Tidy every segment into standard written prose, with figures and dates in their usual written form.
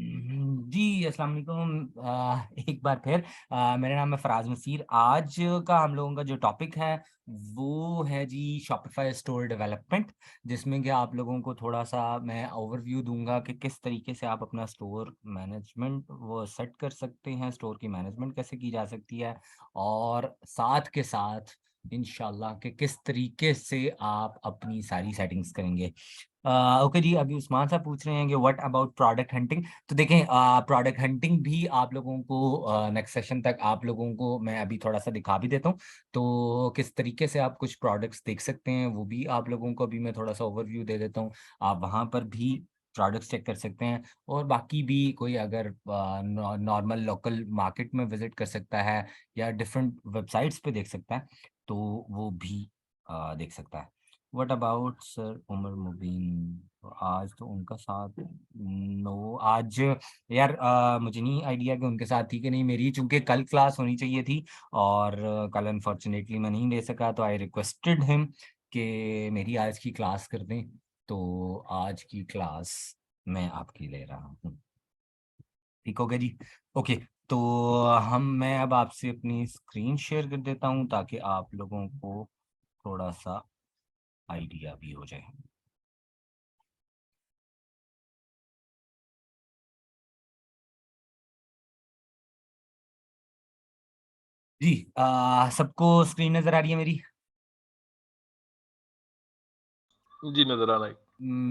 जी, अस्सलाम वालेकुम। एक बार फिर मेरा नाम है फराज नसीर। आज का हम लोगों का जो टॉपिक है वो है जी शॉपिफ़ाई स्टोर डेवलपमेंट, जिसमें कि आप लोगों को थोड़ा-सा मैं ओवरव्यू दूँगा कि किस तरीके से आप अपना स्टोर मैनेजमेंट वो सेट कर सकते हैं, स्टोर की मैनेजमेंट कैसे की जा सकती है और साथ के साथ इंशाल्लाह कि किस तरीके से आप अपनी सारी सेटिंग्स करेंगे। ओके जी, अभी उस्मान साहब पूछ रहे हैं कि व्हाट अबाउट प्रोडक्ट हंटिंग? तो देखें प्रोडक्ट हंटिंग भी आप लोगों को नेक्स्ट सेशन तक आप लोगों को मैं अभी थोड़ा-सा दिखा भी देता हूँ। तो किस तरीके से आप कुछ प्रोडक्ट्स देख सकते हैं, वो भी आप लोगों को अभी मैं थोड़ा-सा ओवरव्यू दे देता हूँ। आप वहाँ पर भी प्रोडक्ट्स चेक कर सकते हैं और बाकी भी कोई अगर नॉर्मल लोकल मार्केट में विज़िट कर सकता है या डिफरेंट वेबसाइट्स पे देख सकता है, तो वो भी देख सकता है। व्हाट अबाउट सर उमर मुबीन? तो आज तो उनका साथ नो आज यार मुझे नहीं आइडिया कि उनके साथ थी कि नहीं मेरी, चूँकि कल क्लास होनी चाहिए थी और कल अनफॉर्चुनेटली मैं नहीं ले सका, तो आई रिक्वेस्टेड हिम कि मेरी आज की क्लास कर दें, तो आज की क्लास मैं आपकी ले रहा हूँ। ठीक हो गया जी? ओके, तो मैं अब आपसे अपनी स्क्रीन शेयर कर देता हूँ ताकि आप लोगों को थोड़ा-सा आइडिया भी हो जाए। जी सबको स्क्रीन नज़र आ रही है मेरी? जी, नज़र आ रहा है।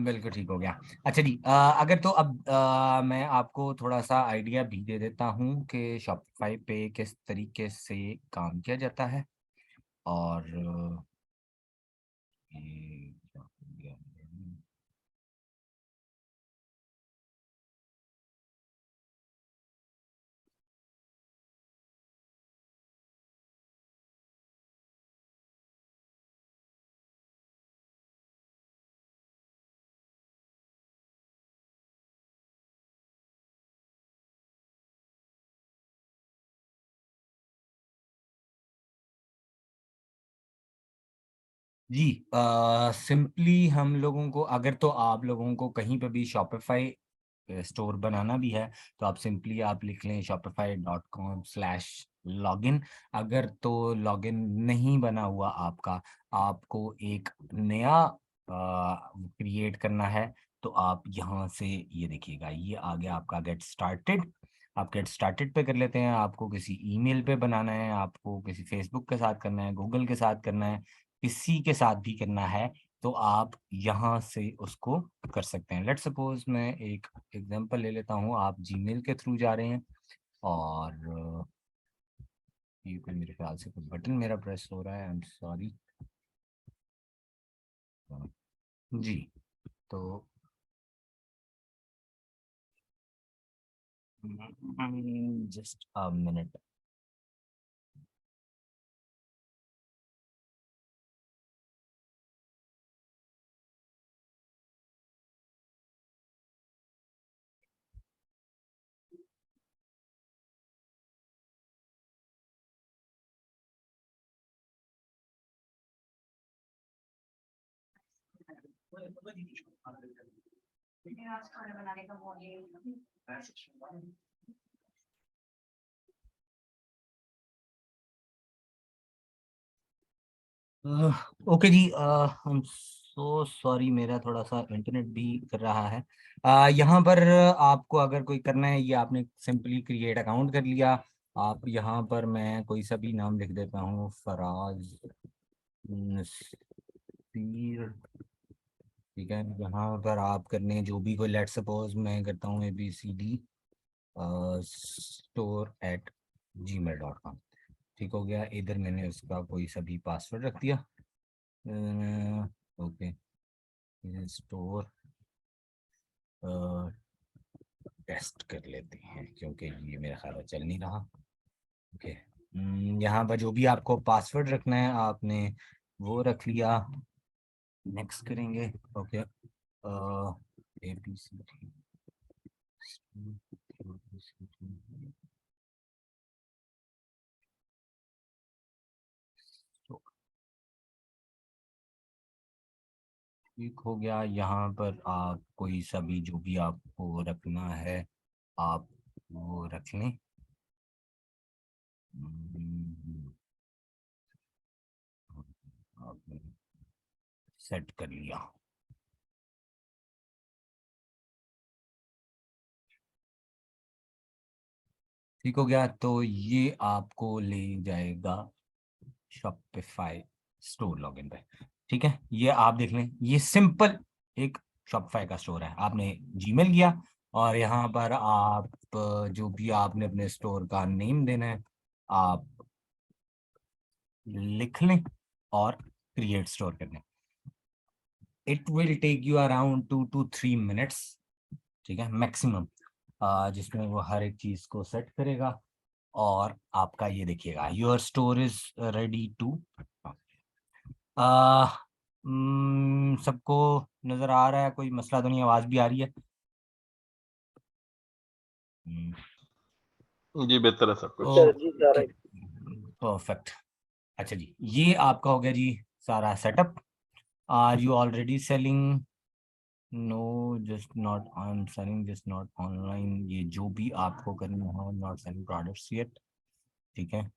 बिल्कुल ठीक हो गया। अच्छा जी अगर तो अब मैं आपको थोड़ा-सा आइडिया भी दे देता हूँ कि शॉपिफ़ाई पे किस तरीके से काम किया जाता है और ये क्या हो गया? जी सिंपली हम लोगों को अगर तो आप लोगों को कहीं पे भी शॉपिफ़ाई स्टोर बनाना भी है, तो आप सिंपली आप लिख लें shopify.com/लॉगिन। अगर तो लॉगिन नहीं बना हुआ आपका, आपको एक नया क्रिएट करना है, तो आप यहाँ से ये देखिएगा, ये आ गया आपका गेट स्टार्टेड। आप गेट स्टार्टेड पे कर लेते हैं, आपको किसी ईमेल पे बनाना है, आपको किसी फ़ेसबुक के साथ करना है, गूगल के साथ करना है, किसी के साथ भी करना है, तो आप यहाँ से उसको कर सकते हैं। लेट्स सपोज़ मैं एक एग्ज़ाम्पल ले लेता हूँ, आप जीमेल के थ्रू जा रहे हैं और ये कोई मेरे ख़्याल से कोई बटन मेरा प्रेस हो रहा है, आई एम सॉरी। जी, तो जस्ट अ मिनट। ओके जी आई एम सो सॉरी मेरा थोड़ा-सा इंटरनेट भी कर रहा है। यहाँ पर आपको अगर कोई करना है, ये आपने सिंपली क्रिएट अकाउंट कर लिया। आप यहाँ पर मैं कोई सा भी नाम लिख देता हूँ, फराज़ नसीर, ठीक है? यहाँ पर आप करने जो भी कोई लेट्स सपोज़ मैं करता हूँ ABCD स्टोर एट gmail.com। ठीक हो गया, इधर मैंने उसका कोई सा भी पासवर्ड रख दिया। ओके, स्टोर टेस्ट कर लेते हैं क्योंकि ये मेरा ख्याल है चल नहीं रहा। ओके, यहाँ पर जो भी आपको पासवर्ड रखना है आपने वो रख लिया। नेक्स्ट करेंगे। ओके, ABCD ठीक हो गया। यहाँ पर आप कोई सा भी जो भी आपको रखना है आप वो रख लें। आपने सेट कर लिया। ठीक हो गया, तो ये आपको ले जाएगा शॉपिफाई स्टोर लॉगिन पे। ठीक है, ये आप देख लें, ये सिंपल एक शॉपिफाई का स्टोर है। आपने जीमेल किया और यहाँ पर आप जो भी आपने अपने स्टोर का नेम देना है आप लिख लें और क्रिएट स्टोर कर लें। It will take you around 2 to 3 minutes, ठीक है, मैक्सिमम, जिसमें वो हर एक चीज को सेट करेगा। और आपका ये देखिएगा, your store is ready to. सबको नजर आ रहा है, कोई मसला तो नहीं, आवाज भी आ रही है? जी बेहतर है सब कुछ। Okay, perfect. अच्छा जी, ये आपका हो गया जी सारा setup. Are you already selling? No, just not, I am selling just not online. ये जो भी आपको करना हो, नॉट सेलिंग प्रोडक्ट्स येट। ठीक है,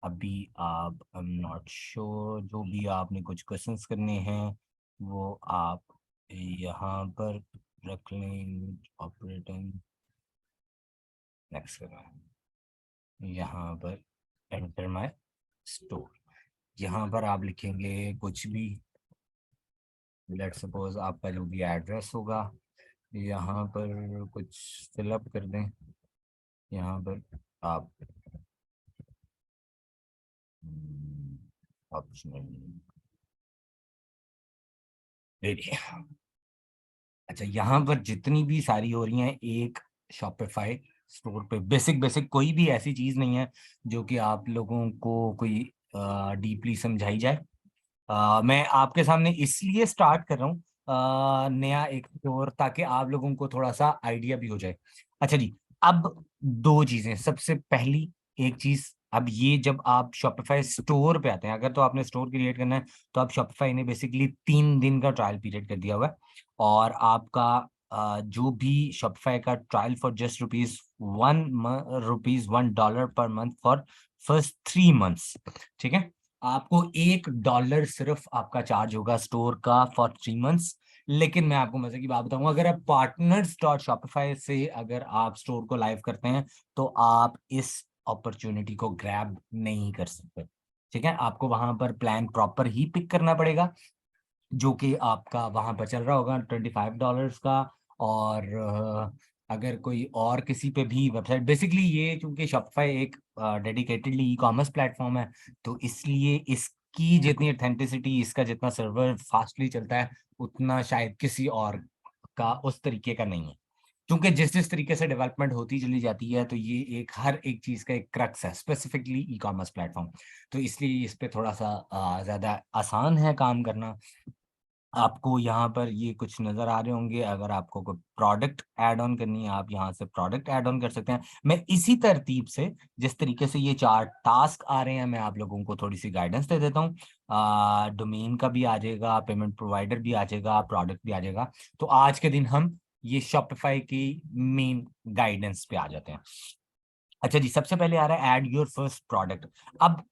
अभी आप, आई एम नॉट श्योर, जो भी आपने कुछ क्वेश्चंस करने हैं वो आप यहाँ पर रख लें। ऑपरेटिंग नेक्स्ट करना, यहाँ पर एंटर माय स्टोर, यहाँ पर आप लिखेंगे कुछ भी। लेट सपोज आपका जो भी एड्रेस होगा यहाँ पर कुछ फिलअप कर दें। यहाँ पर आप ऑप्शनल देखिए। अच्छा, यहाँ पर जितनी भी सारी हो रही हैं एक शॉपिफाई स्टोर पे, बेसिक बेसिक, कोई भी ऐसी चीज नहीं है जो कि आप लोगों को कोई डीपली समझाई जाए। मैं आपके सामने इसलिए स्टार्ट कर रहा हूँ नया एक स्टोर, ताकि आप लोगों को थोड़ा सा आइडिया भी हो जाए। अच्छा जी, अब दो चीजें। सबसे पहली एक चीज, अब ये जब आप शॉपिफाई स्टोर पे आते हैं, अगर तो आपने स्टोर क्रिएट करना है तो आप शॉपिफाई ने बेसिकली 3 दिन का ट्रायल पीरियड कर दिया हुआ है। और आपका जो भी शॉपिफाई का trial for just $1 per month for first 3 months। ठीक है, आपको $1 सिर्फ आपका चार्ज होगा स्टोर का फॉर 3 months। लेकिन मैं आपको मजे की बात बताऊंगा, अगर आप पार्टनर्स डॉट शॉपिफाई से अगर आप स्टोर को लाइव करते हैं तो आप इस अपॉर्चुनिटी को ग्रैब नहीं कर सकते। ठीक है, आपको वहां पर प्लान प्रॉपर ही पिक करना पड़ेगा, जो कि आपका वहां पर चल रहा होगा $25 का। और अगर कोई और किसी पे भी वेबसाइट, बेसिकली ये चूंकि शॉपिफाई एक डेडिकेटेडली ई कॉमर्स प्लेटफॉर्म है, तो इसलिए इसकी जितनी ऑथेंटिसिटी, इसका जितना सर्वर फास्टली चलता है, उतना शायद किसी और का उस तरीके का नहीं है। क्योंकि जिस जिस तरीके से डेवलपमेंट होती चली जाती है, तो ये एक हर एक चीज का एक क्रक्स है, स्पेसिफिकली ई कॉमर्स प्लेटफॉर्म। तो इसलिए इस पे थोड़ा सा ज्यादा आसान है काम करना। आपको यहाँ पर ये कुछ नजर आ रहे होंगे, अगर आपको कोई प्रोडक्ट ऐड ऑन करनी है आप यहाँ से प्रोडक्ट ऐड ऑन कर सकते हैं। मैं इसी तरतीब से, जिस तरीके से ये 4 टास्क आ रहे हैं, मैं आप लोगों को थोड़ी सी गाइडेंस दे देता हूँ। डोमेन का भी आ जाएगा, पेमेंट प्रोवाइडर भी आ जाएगा, प्रोडक्ट भी आ जाएगा। तो आज के दिन हम ये शॉपिफाई की मेन गाइडेंस पे आ जाते हैं। अच्छा जी, सबसे पहले आ रहा है एड योर फर्स्ट प्रोडक्ट। अब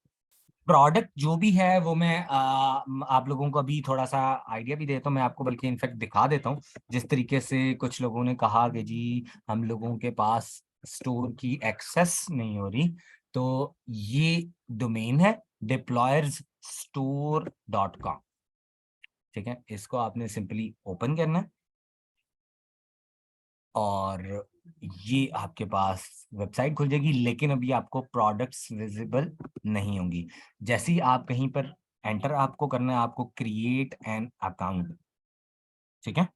प्रोडक्ट जो भी है वो मैं आप लोगों को अभी थोड़ा सा आइडिया भी देता हूँ, मैं आपको बल्कि इनफैक्ट दिखा देता हूँ। जिस तरीके से कुछ लोगों ने कहा कि जी हम लोगों के पास स्टोर की एक्सेस नहीं हो रही, तो ये डोमेन है deployersstore.com। ठीक है, इसको आपने सिंपली ओपन करना है और ये आपके पास वेबसाइट खुल जाएगी, लेकिन अभी आपको प्रोडक्ट्स विजिबल नहीं होंगी। जैसे ही आप कहीं पर एंटर आपको करना है, आपको क्रिएट एन अकाउंट। ठीक है,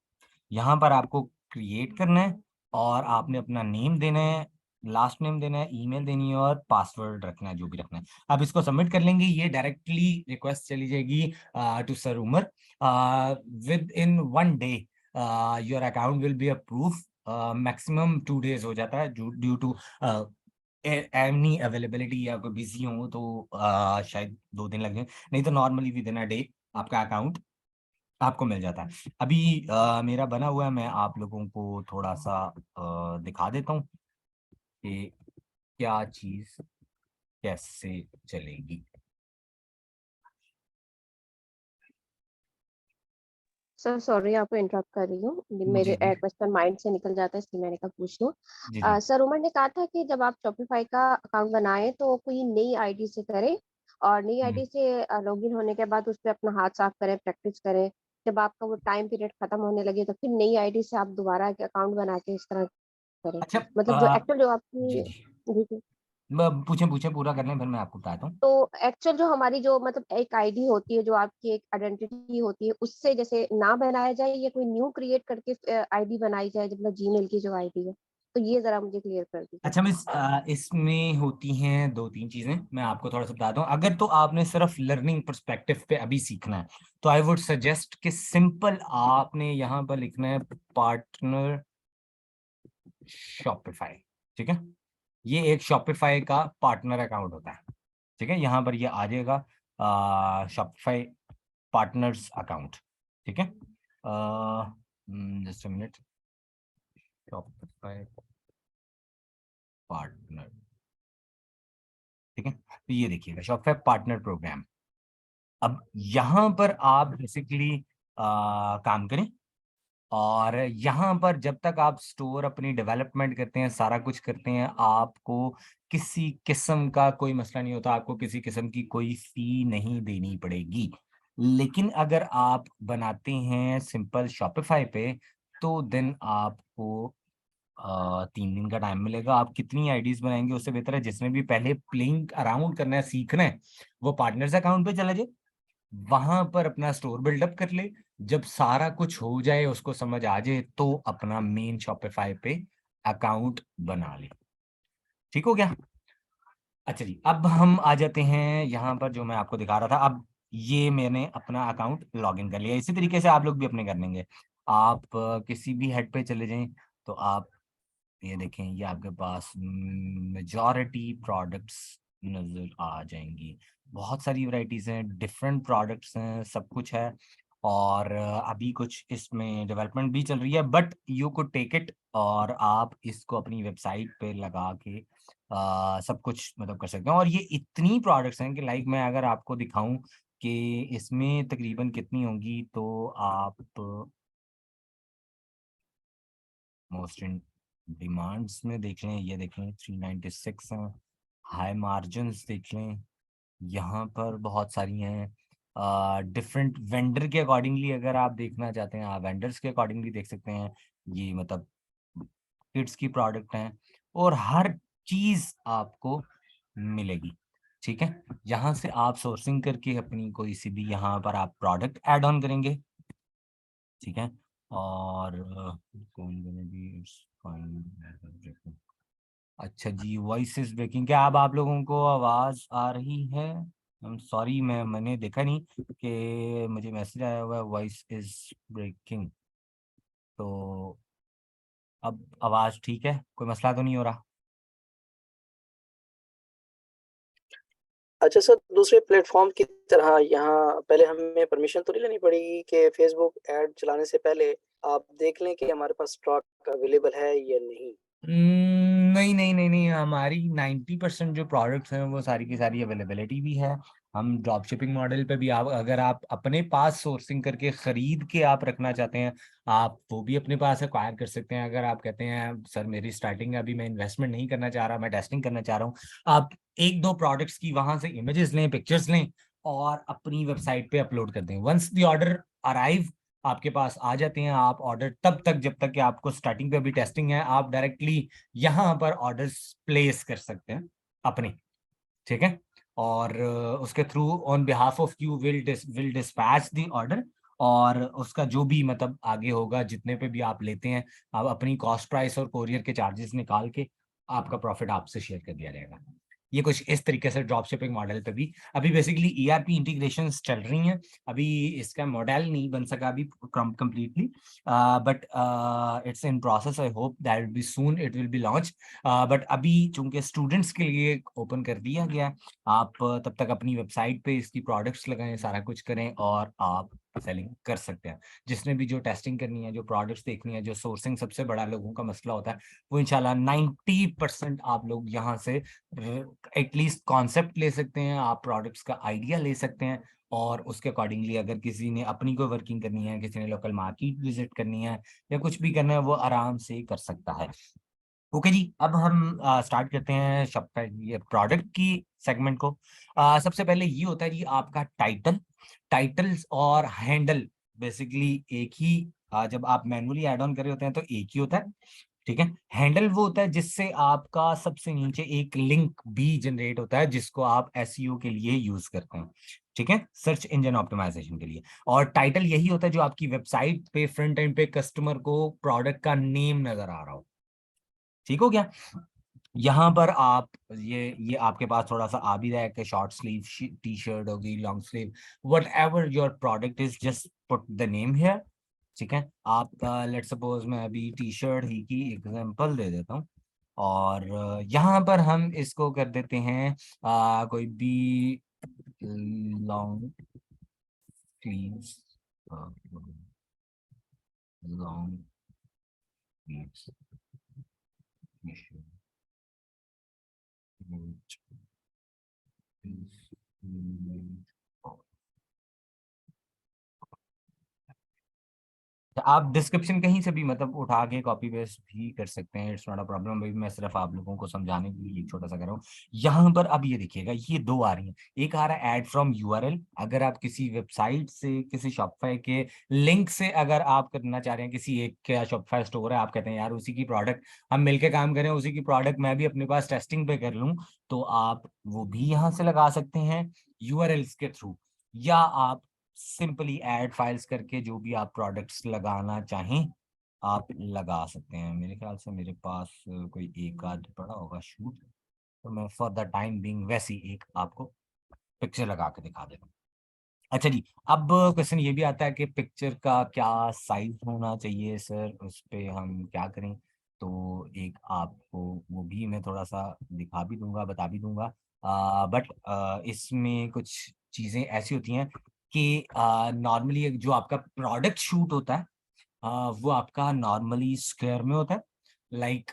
यहाँ पर आपको क्रिएट करना है और आपने अपना नेम देना है, लास्ट नेम देना है, ईमेल देनी है और पासवर्ड रखना है, जो भी रखना है। आप इसको सबमिट कर लेंगे, ये डायरेक्टली रिक्वेस्ट चली जाएगी to sir Umar. Within 1 day your account will be approve. Maximum 2 days हो जाता है ड्यू टू एनी अवेलेबिलिटी, या कोई बिजी हो तो शायद 2 दिन लग जाए, नहीं तो normally with in a day आपका अकाउंट आपको मिल जाता है। अभी मेरा बना हुआ है, मैं आप लोगों को थोड़ा सा दिखा देता हूँ। कि क्या चीज कैसे चलेगी। सर सॉरी आपको इंटरप्ट कर रही हूँ, मेरे जी जी क्वेश्चन माइंड से निकल जाता है इसलिए मैंने कहा पूछ लूँ। जी जी। सर उमर ने कहा था कि जब आप शॉपिफाई का अकाउंट बनाएं तो कोई नई आईडी से करें, और नई हम्म। आईडी से लॉगिन होने के बाद उस पर अपना हाथ साफ करें, प्रैक्टिस करें। जब आपका वो टाइम पीरियड खत्म होने लगे तो फिर नई आईडी से आप दोबारा अकाउंट बना के इस तरह करें। अच्छा मतलब जो एक्चुअल जो जी आपकी। जी, जी जी। पूछें पूछें, पूरा कर लें फिर मैं आपको बताता हूँ। तो एक्चुअल जो हमारी जो मतलब एक आईडी होती है, जो आपकी एक आइडेंटिटी होती है, उससे जैसे ना बनाया जाए या कोई न्यू क्रिएट करके आईडी बनाई जाए, मतलब जीमेल की जो आईडी है, तो ये जरा मुझे क्लियर कर दीजिए। अच्छा मिस, इसमें होती हैं दो तीन चीजें, मैं आपको थोड़ा सा बताता हूँ। अगर तो आपने सिर्फ लर्निंग पर्सपेक्टिव पे अभी सीखना है तो आई वुड सजेस्ट कि सिंपल आपने यहाँ पर लिखना है पार्टनर शॉपिफाई। ठीक है, ये एक शॉपिफाई का पार्टनर अकाउंट होता है। ठीक है, यहाँ पर ये आ जाएगा शॉपिफाई पार्टनर्स अकाउंट। ठीक है, just a minute, Shopify partner. ठीक है, तो ये देखिएगा शॉपिफाई पार्टनर प्रोग्राम। अब यहाँ पर आप बेसिकली काम करें, और यहाँ पर जब तक आप स्टोर अपनी डेवलपमेंट करते हैं, सारा कुछ करते हैं, आपको किसी किस्म का कोई मसला नहीं होता, आपको किसी किस्म की कोई फी नहीं देनी पड़ेगी। लेकिन अगर आप बनाते हैं सिंपल शॉपिफाई पे तो देन आपको 3 दिन का टाइम मिलेगा। आप कितनी आईडीज बनाएंगे उससे बेहतर है जिसने भी पहले प्लेइंग अराउंड करना है, सीखना है, वो पार्टनर्स अकाउंट पे चला जाए, वहां पर अपना स्टोर बिल्डअप कर ले। जब सारा कुछ हो जाए, उसको समझ आ जाए, तो अपना मेन शॉपिफाई पे अकाउंट बना ले। ठीक हो गया। अच्छा जी, अब हम आ जाते हैं यहाँ पर जो मैं आपको दिखा रहा था। अब ये मैंने अपना अकाउंट लॉगिन कर लिया, इसी तरीके से आप लोग भी अपने कर लेंगे। आप किसी भी हेड पे चले जाएं तो आप ये देखें, ये आपके पास मेजॉरिटी प्रोडक्ट्स नजर आ जाएंगी। बहुत सारी वैरायटीज हैं, डिफरेंट प्रोडक्ट्स हैं, सब कुछ है। और अभी कुछ इसमें डेवलपमेंट भी चल रही है, but you could take it और आप इसको अपनी वेबसाइट पे लगा के सब कुछ मतलब कर सकते हैं। और ये इतनी प्रोडक्ट्स हैं कि लाइक मैं अगर आपको दिखाऊं कि इसमें तकरीबन कितनी होंगी, तो आप मोस्ट इन डिमांड्स में देख लें, ये देख लें 396 हैं। हाई मार्जिन्स देख लें, यहाँ पर बहुत सारी हैं। डिफरेंट वेंडर के अकॉर्डिंगली अगर आप देखना चाहते हैं, आप वेंडर्स के अकॉर्डिंगली देख सकते हैं। ये मतलब किड्स की प्रोडक्ट हैं, और हर चीज आपको मिलेगी। ठीक है, यहाँ से आप सोर्सिंग करके अपनी कोई सी भी यहाँ पर आप प्रोडक्ट ऐड ऑन करेंगे। ठीक है, और कौन बनेगी, अच्छा जी, वॉइस इज ब्रेकिंग। क्या अब आप लोगों को आवाज आ रही है? आई एम सॉरी, मैंने देखा नहीं कि मुझे मैसेज आया हुआ है वॉइस इज ब्रेकिंग। तो अब आवाज ठीक है, कोई मसला तो नहीं हो रहा? अच्छा सर, दूसरे प्लेटफॉर्म की तरह यहाँ पहले हमें परमिशन तो नहीं लेनी पड़ेगी कि फेसबुक ऐड चलाने से पहले आप देख लें कि हमारे पास स्टॉक अवेलेबल है या नहीं? नहीं नहीं नहीं नहीं, हमारी 90% जो प्रोडक्ट्स हैं वो सारी की सारी अवेलेबिलिटी भी है। हम ड्रॉप शिपिंग मॉडल पे भी, आप अगर आप अपने पास सोर्सिंग करके खरीद के आप रखना चाहते हैं, आप वो भी अपने पास एक्वायर कर सकते हैं। अगर आप कहते हैं सर मेरी स्टार्टिंग है, अभी मैं इन्वेस्टमेंट नहीं करना चाह रहा, मैं टेस्टिंग करना चाह रहा हूँ, आप एक दो प्रोडक्ट्स की वहां से इमेजेस लें, पिक्चर्स लें, और अपनी वेबसाइट पे अपलोड कर दें। वंस द ऑर्डर अराइव आपके पास आ जाते हैं, आप ऑर्डर तब तक, जब तक कि आपको स्टार्टिंग पे अभी टेस्टिंग है, आप डायरेक्टली यहाँ पर ऑर्डर्स प्लेस कर सकते हैं अपने। ठीक है, और उसके through on behalf of you will dispatch the order, और उसका जो भी मतलब आगे होगा, जितने पे भी आप लेते हैं, आप अपनी कॉस्ट प्राइस और कोरियर के चार्जेस निकाल के आपका प्रॉफिट आपसे शेयर कर दिया जाएगा। ये कुछ इस तरीके से ड्रॉप शिपिंग मॉडल पे भी अभी बेसिकली ईआरपी इंटीग्रेशंस चल रही हैं। अभी इसका मॉडल नहीं बन सका अभी completely, but it's in process. I hope that will be soon, it will be launch. But अभी चूंकि स्टूडेंट्स के लिए ओपन कर दिया गया, आप तब तक अपनी वेबसाइट पे इसकी प्रोडक्ट्स लगाएं, सारा कुछ करें, और आप सेलिंग कर सकते हैं। जिसने भी जो टेस्टिंग करनी है, जो प्रोडक्ट्स देखनी है, जो सोर्सिंग सबसे बड़ा लोगों का मसला होता है, वो इंशाल्लाह 90% आप लोग यहाँ से एटलीस्ट कॉन्सेप्ट ले सकते हैं, आप प्रोडक्ट्स का आइडिया ले सकते हैं, और उसके अकॉर्डिंगली अगर किसी ने अपनी कोई वर्किंग करनी है, किसी ने लोकल मार्केट विजिट करनी है या कुछ भी करना है, वो आराम से कर सकता है। ओके जी, अब हम स्टार्ट करते हैं शॉपिफाई ये प्रोडक्ट की सेगमेंट को। सबसे पहले ये होता है जी आपका टाइटल। टाइटल्स और हैंडल बेसिकली एक ही, जब आप मैनुअली ऐड ऑन कर रहे होते हैं तो एक ही होता है, ठीक है। हैंडल वो होता है जिससे आपका सबसे नीचे एक लिंक भी जनरेट होता है, जिसको आप एसईओ के लिए यूज करते हैं, ठीक है, सर्च इंजन ऑप्टिमाइजेशन के लिए। और टाइटल यही होता है जो आपकी वेबसाइट पे फ्रंट एंड पे कस्टमर को प्रोडक्ट का नेम नजर आ रहा हो, ठीक हो गया। यहाँ पर आप ये आपके पास थोड़ा सा आ भी रहा है कि शॉर्ट स्लीव टी शर्ट होगी, long sleeve, what ever your product is, just put the name here, ठीक है। आप लेट सपोज मैं अभी टी शर्ट ही की एग्जांपल दे देता हूँ, और यहाँ पर हम इसको कर देते हैं कोई भी long sleeves, long sleeves T shirt. तो आप डिस्क्रिप्शन कहीं से भी मतलब उठा के कॉपी पेस्ट भी कर सकते हैं, इट्स नॉट अ प्रॉब्लम। भाई मैं सिर्फ आप लोगों को समझाने के लिए छोटा सा कर रहा हूँ। यहाँ पर अब ये देखिएगा, ये दो आ रही हैं। एक आ रहा है ऐड फ्रॉम यूआरएल, अगर आप किसी वेबसाइट से, किसी शॉपिफाई के लिंक से अगर आप करना चाह रहे हैं, किसी एक का शॉपिफाई स्टोर है, आप कहते हैं यार उसी की प्रोडक्ट हम मिलके काम करें, उसी की प्रोडक्ट मैं भी अपने पास टेस्टिंग पे कर लूँ, तो आप वो भी यहाँ से लगा सकते हैं यूआरएल्स के थ्रू, या आप सिंपली ऐड फाइल्स करके जो भी आप प्रोडक्ट्स लगाना चाहें आप लगा सकते हैं। मेरे ख्याल से मेरे पास कोई एक आध पड़ा होगा शूट, तो मैं फॉर द टाइम बीइंग वैसी एक आपको पिक्चर लगा के दिखा देता हूँ। अच्छा जी, अब क्वेश्चन ये भी आता है कि पिक्चर का क्या साइज होना चाहिए सर, उस पे हम क्या करें। तो एक आपको वो भी मैं थोड़ा सा दिखा भी दूंगा, बता भी दूंगा, बट इसमें कुछ चीज़ें ऐसी होती हैं कि नॉर्मली जो आपका प्रोडक्ट शूट होता है वो आपका नॉर्मली स्क्वायर में होता है, लाइक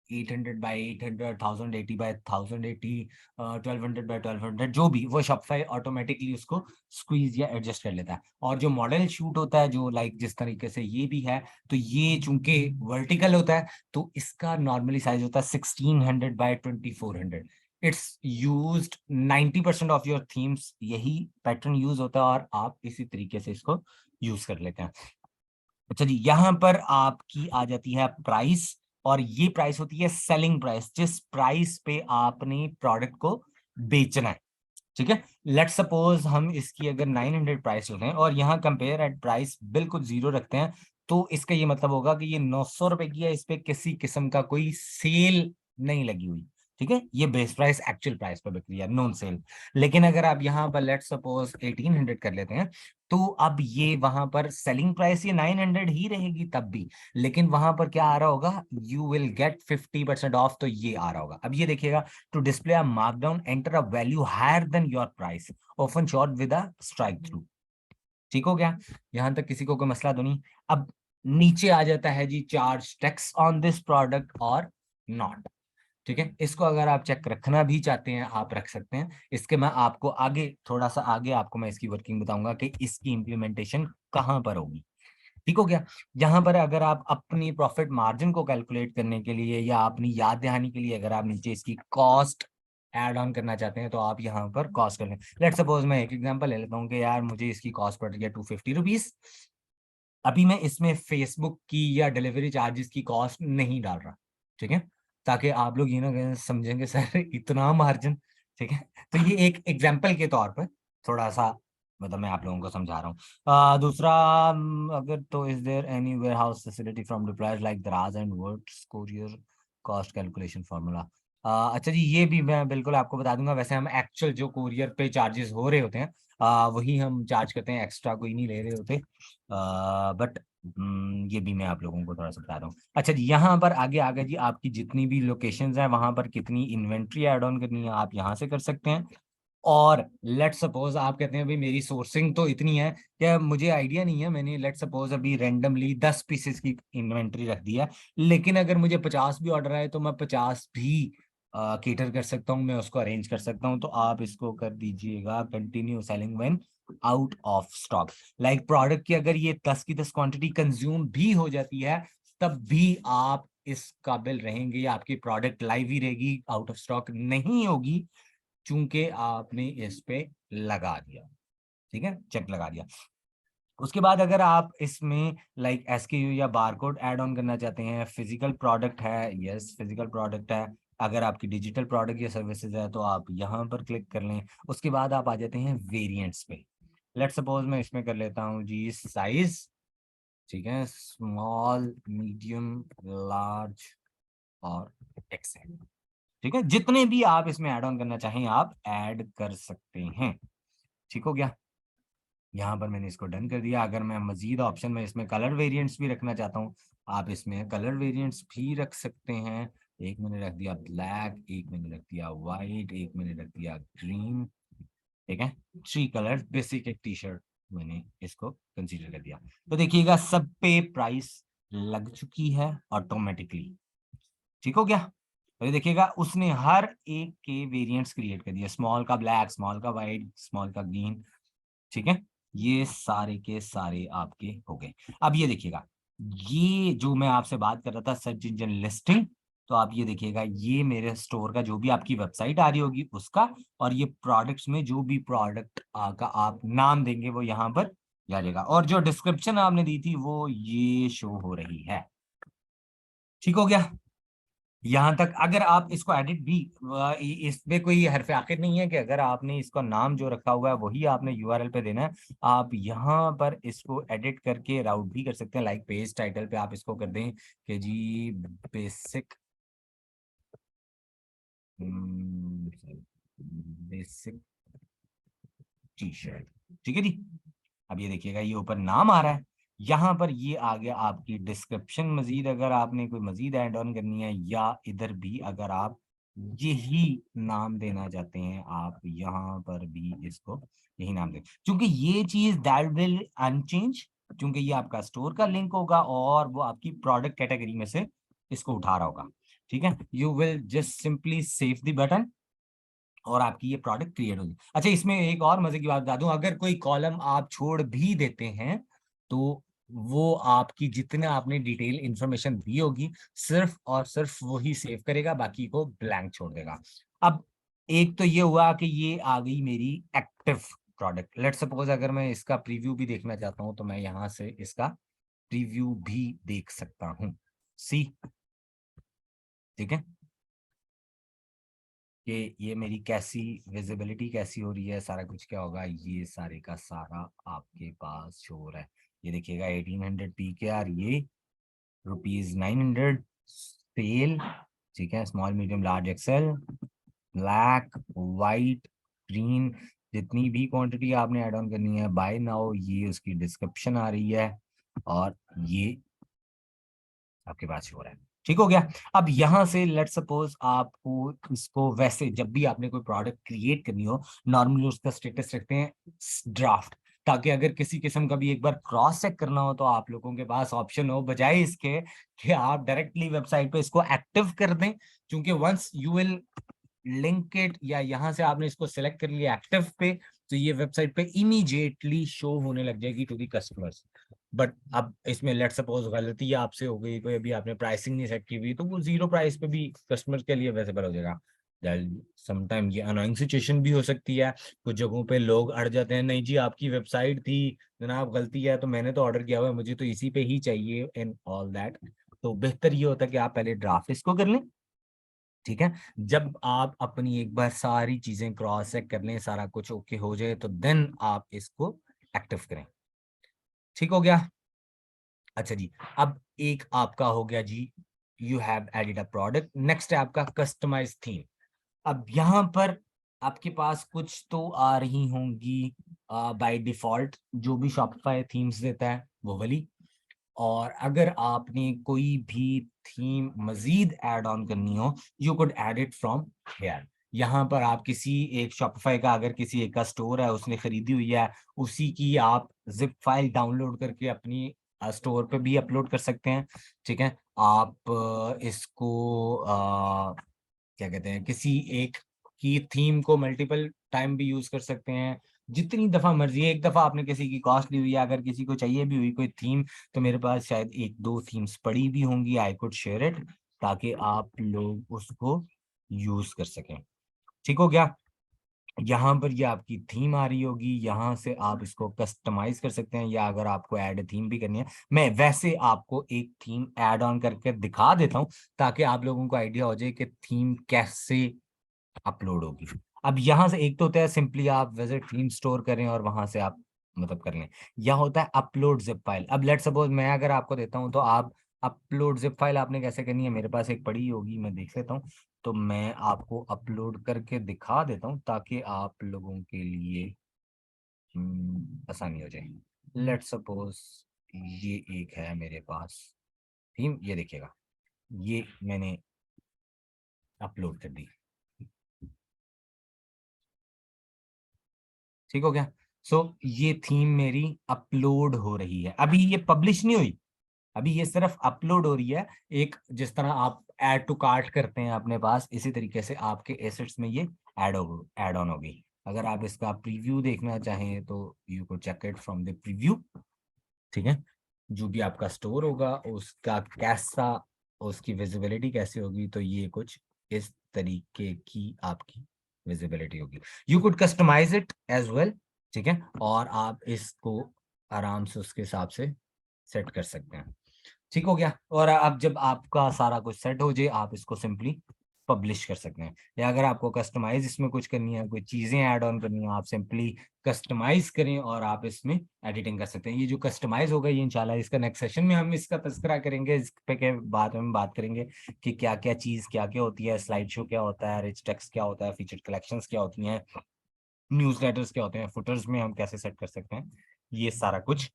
800 बाई 800, 1080 बाई 1080, 1200 बाई 1200, जो भी, वो शॉपिफाई ऑटोमेटिकली उसको स्क्वीज या एडजस्ट कर लेता है। और जो मॉडल शूट होता है, जो लाइक जिस तरीके से ये भी है, तो ये चूंकि वर्टिकल होता है तो इसका नॉर्मली साइज होता है 1600 by 2400। It's used 90% of your themes, यही पैटर्न यूज होता है और आप इसी तरीके से इसको यूज कर लेते हैं। अच्छा जी, यहाँ पर आपकी आ जाती है प्राइस, और ये प्राइस होती है सेलिंग प्राइस, जिस प्राइस पे आपने प्रोडक्ट को बेचना है, ठीक है। लेट्स सपोज हम इसकी अगर 900 प्राइस रखें और यहाँ कंपेयर एट प्राइस बिल्कुल 0 रखते हैं, तो इसका ये मतलब होगा कि ये 900 रुपए की है, इस पे किसी किस्म का कोई सेल नहीं लगी हुई, ठीक है। ये बेस प्राइस एक्चुअल प्राइस पे बिक रही है, नॉन सेल। लेकिन अगर आप यहाँ पर लेट्स सपोज 1800 कर लेते हैं, तो अब ये वहां पर सेलिंग प्राइस ये 900 ही रहेगी तब भी, लेकिन वहां पर क्या आ रहा होगा, यू विल गेट 50% ऑफ, तो ये आ रहा होगा। अब ये देखिएगा, to display a markdown enter a value higher than your price, often shown with a strike through, ठीक हो गया। यहां तक किसी को कोई मसला तो नहीं। अब नीचे आ जाता है जी charge tax on this product और नॉट, ठीक है। इसको अगर आप चेक रखना भी चाहते हैं आप रख सकते हैं। इसके मैं आपको आगे थोड़ा सा आगे आपको मैं इसकी वर्किंग बताऊंगा कि इसकी इंप्लीमेंटेशन कहां पर होगी, ठीक हो गया। यहाँ पर अगर आप अपनी प्रॉफिट मार्जिन को कैलकुलेट करने के लिए या अपनी याद दहानी के लिए अगर आप नीचे इसकी कॉस्ट ऐड ऑन करना चाहते हैं, तो आप यहाँ पर कॉस्ट कर लें। लेट सपोज मैं एक एग्जांपल ले लेता हूँ कि यार मुझे इसकी कॉस्ट पड़ रही है 250 रुपीज। अभी मैं इसमें फेसबुक की या डिलीवरी चार्जेस की कॉस्ट नहीं डाल रहा, ठीक है, ताकि आप लोग ये ना समझेंगे सर इतना मार्जिन, ठीक है। तो ये एक एग्जांपल के तौर पर थोड़ा सा मतलब मैं आप लोगों को समझा रहा हूँ। दूसरा अगर तो is there any warehouse facility from replies like Daraz and words courier cost calculation formula. अच्छा जी, ये भी मैं बिल्कुल आपको बता दूंगा। वैसे हम एक्चुअल जो कोरियर पे चार्जेस हो रहे होते हैं वही हम चार्ज करते हैं, एक्स्ट्रा कोई नहीं ले रहे होते, बट ये भी मैं आप लोगों को थोड़ा सा बता रहा हूँ। अच्छा जी, यहाँ पर आगे आगे जी आपकी जितनी भी लोकेशंस हैं वहां पर कितनी इन्वेंट्री ऐड ऑन करनी है आप यहाँ से कर सकते हैं। और लेट सपोज आप कहते हैं भाई मेरी सोर्सिंग तो इतनी है कि मुझे आइडिया नहीं है, मैंने लेट सपोज अभी रैंडमली 10 पीसेस की इन्वेंट्री रख दी है, लेकिन अगर मुझे 50 भी ऑर्डर आए तो मैं 50 भी केटर कर सकता हूँ, मैं उसको अरेंज कर सकता हूँ। तो आप इसको कर दीजिएगा continue selling when out of stock. Like product की अगर ये 10 की 10 क्वांटिटी कंज्यूम भी हो जाती है तब भी आप इस काबिल रहेंगे, आपकी प्रोडक्ट लाइव ही रहेगी, आउट ऑफ स्टॉक नहीं होगी, चूंकि आपने इस पे लगा दिया। ठीक है, चेक लगा दिया। उसके बाद अगर आप इसमें लाइक एसक्यू या बारकोड ऐड ऑन करना चाहते हैं, फिजिकल प्रोडक्ट है, यस फिजिकल प्रोडक्ट है। अगर आपकी डिजिटल प्रोडक्ट या सर्विसेज है तो आप यहाँ पर क्लिक कर लें। उसके बाद आप आ जाते हैं वेरिएंट्स पे। लेट्स सपोज मैं इसमें कर लेता हूँ जी साइज, ठीक है, स्मॉल, मीडियम, लार्ज और एक्सेल। ठीक है, जितने भी आप इसमें ऐड ऑन करना चाहें आप ऐड कर सकते हैं। ठीक हो गया, यहाँ पर मैंने इसको डन कर दिया। अगर मैं मजीद ऑप्शन में इसमें कलर वेरिएंट्स भी रखना चाहता हूँ, आप इसमें कलर वेरिएंट्स भी रख सकते हैं। एक मैंने रख दिया ब्लैक, एक मैंने रख दिया वाइट, एक मैंने रख दिया ग्रीन। ठीक है, 3 कलर बेसिक एक टी शर्ट मैंने इसको कंसीडर कर दिया। तो देखिएगा सब पे प्राइस लग चुकी है ऑटोमेटिकली। ठीक हो गया, तो ये देखिएगा उसने हर एक के वेरिएंट्स क्रिएट कर दिया, स्मॉल का ब्लैक, स्मॉल का वाइट, स्मॉल का ग्रीन। ठीक है, ये सारे के सारे आपके हो गए। अब ये देखिएगा, ये जो मैं आपसे बात कर रहा था सर्च इंजन लिस्टिंग, तो आप ये देखिएगा ये मेरे स्टोर का जो भी आपकी वेबसाइट आ रही होगी उसका, और ये प्रोडक्ट्स में जो भी प्रोडक्ट का आप नाम देंगे वो यहाँ पर आ जाएगा, और जो डिस्क्रिप्शन आपने दी थी वो ये शो हो रही है। ठीक हो गया, यहाँ तक अगर आप इसको एडिट भी, इसमें कोई हरफ आखिर नहीं है कि अगर आपने इसका नाम जो रखा हुआ है वही आपने यूआरएल पे देना है। आप यहाँ पर इसको एडिट करके राउट भी कर सकते हैं। लाइक पेज टाइटल पे आप इसको कर दें कि जी बेसिक बेसिक टी शर्ट। ठीक है जी, अब ये देखिएगा ये ऊपर नाम आ रहा है, यहाँ पर ये आ गया आपकी डिस्क्रिप्शन। मजीद अगर आपने कोई मजीद ऐड ऑन करनी है या इधर भी अगर आप यही नाम देना चाहते हैं, आप यहाँ पर भी इसको यही नाम दें, क्योंकि ये चीज दैट विल अनचेंज, क्योंकि ये आपका स्टोर का लिंक होगा और वो आपकी प्रोडक्ट कैटेगरी में से इसको उठा रहा होगा। ठीक है, you will just simply save the button और आपकी ये प्रोडक्ट क्रिएट होगी। अच्छा, इसमें एक और मजे की बात बता दूं, अगर कोई कॉलम आप छोड़ भी देते हैं तो वो आपकी जितना आपने डिटेल इंफॉर्मेशन दी होगी सिर्फ और सिर्फ वही सेव करेगा, बाकी को ब्लैंक छोड़ देगा। अब एक तो ये हुआ कि ये आ गई मेरी एक्टिव प्रोडक्ट। लेट सपोज अगर मैं इसका प्रीव्यू भी देखना चाहता हूं तो मैं यहां से इसका प्रीव्यू भी देख सकता हूं। सी, ठीक है, कि ये मेरी कैसी विजिबिलिटी कैसी हो रही है, सारा कुछ क्या होगा, ये सारे का सारा आपके पास शो हो रहा है। ये देखिएगा 1800 PKR, ये ₹900 सेल। ठीक है, small medium large XL, black white green, जितनी भी क्वांटिटी आपने ऐड ऑन करनी है बाय नाउ, ये उसकी डिस्क्रिप्शन आ रही है और ये आपके पास हो रहा है। ठीक हो गया, अब यहां से लेट सपोज आपको इसको वैसे जब भी आपने कोई प्रोडक्ट क्रिएट करनी हो, नॉर्मली उसका स्टेटस रखते हैं ड्राफ्ट, ताकि अगर किसी किस्म का भी एक बार क्रॉस चेक करना हो तो आप लोगों के पास ऑप्शन हो, बजाय इसके कि आप डायरेक्टली वेबसाइट पे इसको एक्टिव कर दें। क्योंकि once you will link it या यहाँ से आपने इसको सिलेक्ट कर लिया एक्टिव पे, तो ये वेबसाइट पे इमीडिएटली शो होने लग जाएगी टू दी कस्टमर्स। बट अब इसमें लेट सपोज गलती आपसे हो गई, कोई अभी आपने प्राइसिंग नहीं सेट की हुई, तो वो 0 प्राइस पे भी कस्टमर के लिए विजिबल हो जाएगा। समटाइम ये अनोइंग सिचुएशन भी हो सकती है, कुछ जगहों पे लोग अड़ जाते हैं, नहीं जी आपकी वेबसाइट थी जनाब, गलती है, तो मैंने तो ऑर्डर किया हुआ है, मुझे तो इसी पे ही चाहिए एंड ऑल दैट। तो बेहतर ये होता है कि आप पहले ड्राफ्ट इसको कर लें। ठीक है, जब आप अपनी एक बार सारी चीजें क्रॉस चेक कर लें, सारा कुछ ओके हो जाए, तो देन आप इसको एक्टिव करें। ठीक हो गया, अच्छा जी, अब एक आपका हो गया जी, you have added a product. Next है आपका कस्टमाइज थीम। अब यहाँ पर आपके पास कुछ तो आ रही होंगी बाय डिफॉल्ट, जो भी शॉपिफाई थीम्स देता है वो वाली, और अगर आपने कोई भी थीम मजीद ऐड ऑन करनी हो, you could add it from here. यहाँ पर आप किसी एक शॉपिफाई का अगर किसी एक का स्टोर है, उसने खरीदी हुई है, उसी की आप जिप फाइल डाउनलोड करके अपनी स्टोर पे भी अपलोड कर सकते हैं। ठीक है, आप इसको क्या कहते हैं, किसी एक की थीम को मल्टीपल टाइम भी यूज कर सकते हैं, जितनी दफा मर्जी। एक दफा आपने किसी की कॉस्ट ली हुई है, अगर किसी को चाहिए भी हुई कोई थीम, तो मेरे पास शायद 1-2 थीम्स पड़ी भी होंगी, आई कुड शेयर इट, ताकि आप लोग उसको यूज कर सकें। ठीक हो गया। यहाँ पर ये आपकी थीम आ रही होगी, यहाँ से आप इसको कस्टमाइज कर सकते हैं, या अगर आपको ऐड थीम भी करनी है, मैं वैसे आपको एक थीम ऐड ऑन करके दिखा देता हूँ, ताकि आप लोगों को आइडिया हो जाए कि थीम कैसे अपलोड होगी। अब यहाँ से एक तो होता है सिंपली आप विजिट थीम स्टोर करें और वहां से आप मतलब कर लें, या होता है अपलोड जिप फाइल। अब लेट्स सपोज मैं अगर आपको देता हूँ, तो आप अपलोड जिप फाइल आपने कैसे करनी है, मेरे पास एक पड़ी होगी, मैं देख लेता हूँ, तो मैं आपको अपलोड करके दिखा देता हूँ ताकि आप लोगों के लिए आसानी हो जाए। लेट्स सपोज ये एक है मेरे पास थीम, ये देखिएगा, ये मैंने अपलोड कर दी। ठीक हो गया। सो ये थीम मेरी अपलोड हो रही है, अभी ये पब्लिश नहीं हुई, अभी ये सिर्फ अपलोड हो रही है। एक जिस तरह आप ऐड टू कार्ट करते हैं अपने पास, इसी तरीके से आपके एसेट्स में ये ऐड ऑन होगी। अगर आप इसका प्रीव्यू देखना चाहें तो you could check it from the preview. ठीक है, जो भी आपका स्टोर होगा उसका कैसा, उसकी विजिबिलिटी कैसी होगी, तो ये कुछ इस तरीके की आपकी विजिबिलिटी होगी। You could customise it as well. ठीक है, और आप इसको आराम से उसके हिसाब से सेट कर सकते हैं। ठीक हो गया। और अब जब आपका सारा कुछ सेट हो जाए, आप इसको सिंपली पब्लिश कर सकते हैं, या अगर आपको कस्टमाइज इसमें कुछ करनी है, कोई चीजें ऐड ऑन करनी है, आप सिंपली कस्टमाइज करें और आप इसमें एडिटिंग कर सकते हैं। ये जो कस्टमाइज होगा, ये इंशाल्लाह इसका नेक्स्ट सेशन में हम इसका तस्करा करेंगे, इस पे के बाद में बात करेंगे कि क्या क्या चीज क्या क्या होती है, स्लाइड शो क्या होता है, रिच टेक्स्ट क्या होता है, फीचर कलेक्शंस क्या होती हैं, न्यूज लेटर्स क्या होते हैं, फुटर्स में हम कैसे सेट कर सकते हैं, ये सारा कुछ